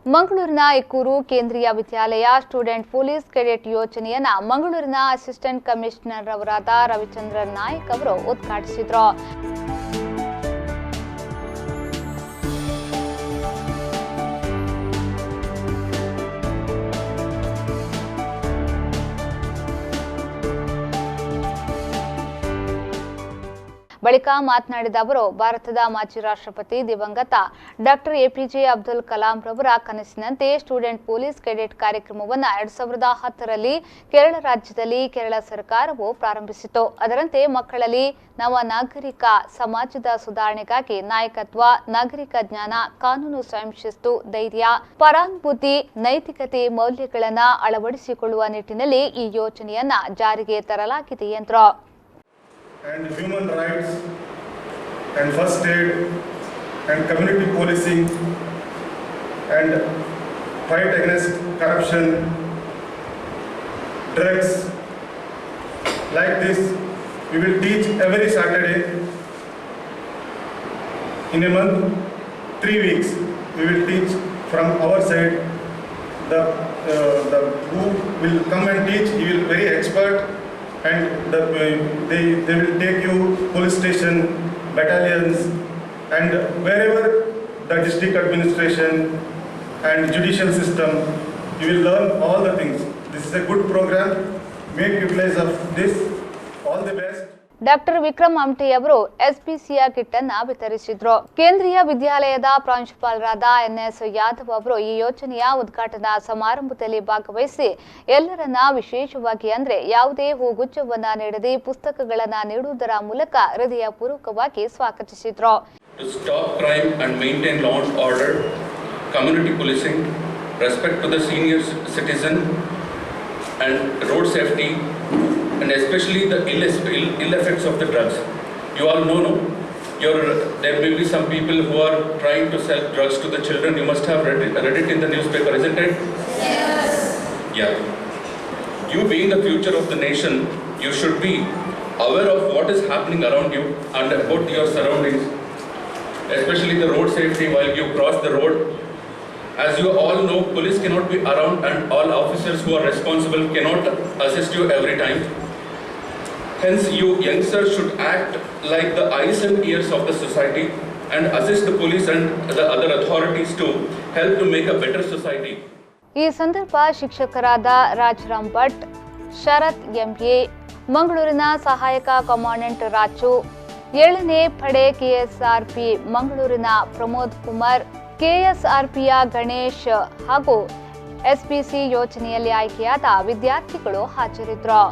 ಮಂಗಳೂರಿನ ಇಕ್ಕೂರು ಕೇಂದ್ರೀಯ ವಿದ್ಯಾಲಯ student police cadet ಯೋಜನೆಯನ್ನ ಮಂಗಳೂರಿನ ಅಸಿಸ್ಟೆಂಟ್ ಕಮಿಷನರ್ ಅವರಾದ ರವಿಚಂದ್ರನ್ ನಾಯಕ್ ಅವರು ಉದ್ಘಾಟಿಸಿದರು. ಬಳಿಕ ಮಾತನಾಡಿದ ಅವರು, ಭಾರತದ ಮಾಜಿ ರಾಷ್ಟ್ರಪತಿ ದಿವಂಗತ ಡಾಕ್ಟರ್ ಎಪಿಜೆ ಅಬ್ದುಲ್ ಕಲಾಂ ರವರ ಕನಸಿನಂತೆ ಸ್ಟೂಡೆಂಟ್ ಪೊಲೀಸ್ ಕೆಡೆಟ್ ಕಾರ್ಯಕ್ರಮವನ್ನು 2010ರಲ್ಲಿ ಕೇರಳ ರಾಜ್ಯದಲ್ಲಿ ಕೇರಳ ಸರ್ಕಾರವು ಪ್ರಾರಂಭಿಸಿತು. ಅದರಂತೆ ಮಕ್ಕಳಲ್ಲಿ ನವ ನಾಗರಿಕ ಸಮಾಜದ ಸುಧಾರಣೆಗಾಗಿ ನಾಯಕತ್ವ, ನಾಗರಿಕ ಜ್ಞಾನ, ಕಾನೂನು ಸ್ವಯಂ ಶಿಸ್ತು, ಧೈರ್ಯ, ಪರಾನುಭೂತಿ, ನೈತಿಕತೆ ಮೌಲ್ಯಗಳನ್ನು ಅಳವಡಿಸಿಕೊಳ್ಳುವ ನಿಟ್ಟಿನಲ್ಲಿ ಈ ಯೋಜನೆಯನ್ನ ಜಾರಿಗೆ ತರಲಾಗಿದೆ ಎಂದರು. And human rights and first aid and community policing and fight against corruption, drugs. Like this, we will teach every Saturday in a month, 3 weeks. We will teach from our side. The who will come and teach, he will very expert. And they will take you police station, battalions, and wherever the district administration and judicial system, you will learn all the things. This is a good program. Make utilize of this. All the best. Doctor Vikram Amte ಅವರು ಎಸ್ಪಿಸಿಯ kit ಅನ್ನು ವಿತರಿಸಿದ್ರು. ಕೇಂದ್ರೀಯ ವಿದ್ಯಾಲಯದ ಪ್ರಾಂಶುಪಾಲರಾದ N S Yadav ಅವರು ಈ ಯೋಜನೆಯ ಉದ್ಘಾಟನಾ ಸಮಾರಂಭದಲ್ಲಿ ಭಾಗವಹಿಸಿ ಎಲ್ಲರನ್ನ ವಿಶೇಷವಾಗಿ ಅಂದ್ರೆ ಯಾವುದೇ ಹೂಗುಚ್ಛವನ್ನ ನೀಡದೆ ಪುಸ್ತಕಗಳನ್ನ ನೀಡುವುದರ ಮೂಲಕ ಹೃದಯಪೂರ್ವಕವಾಗಿ ಸ್ವಾಗತಿಸಿದ್ರು. To stop crime and maintain law and order, community policing, respect to the senior citizen and road safety, and especially the ill effects of the drugs. You all know, no? There may be some people who are trying to sell drugs to the children. You must have read it in the newspaper, isn't it? Yes. Yeah. You being the future of the nation, you should be aware of what is happening around you and about your surroundings, especially the road safety while you cross the road. As you all know, police cannot be around and all officers who are responsible cannot assist you every time. Hence, you youngsters should act like the eyes and ears of the society and assist the police and the other authorities to help to make a better society. ಈ ಸಂದರ್ಭ ಶಿಕ್ಷಕರಾದ ರಾಜರಾಮ್ ಭಟ್, ಶರತ್ MA, ಮಂಗಳೂರಿನ ಸಹಾಯಕ commandant Raju, 7ನೇ ಪಡೆ KSRP ಮಂಗಳೂರಿನ ಪ್ರಮೋದ್ ಕುಮಾರ್, ಕೆಎಸ್ಆರ್ಪಿಯ ಗಣೇಶ್ ಹಾಗೂ ಎಸ್ಪಿಸಿ ಯೋಜನೆಯಲ್ಲಿ ಆಯ್ಕೆಯಾದ ವಿದ್ಯಾರ್ಥಿಗಳು ಹಾಜರಿದ್ದರು.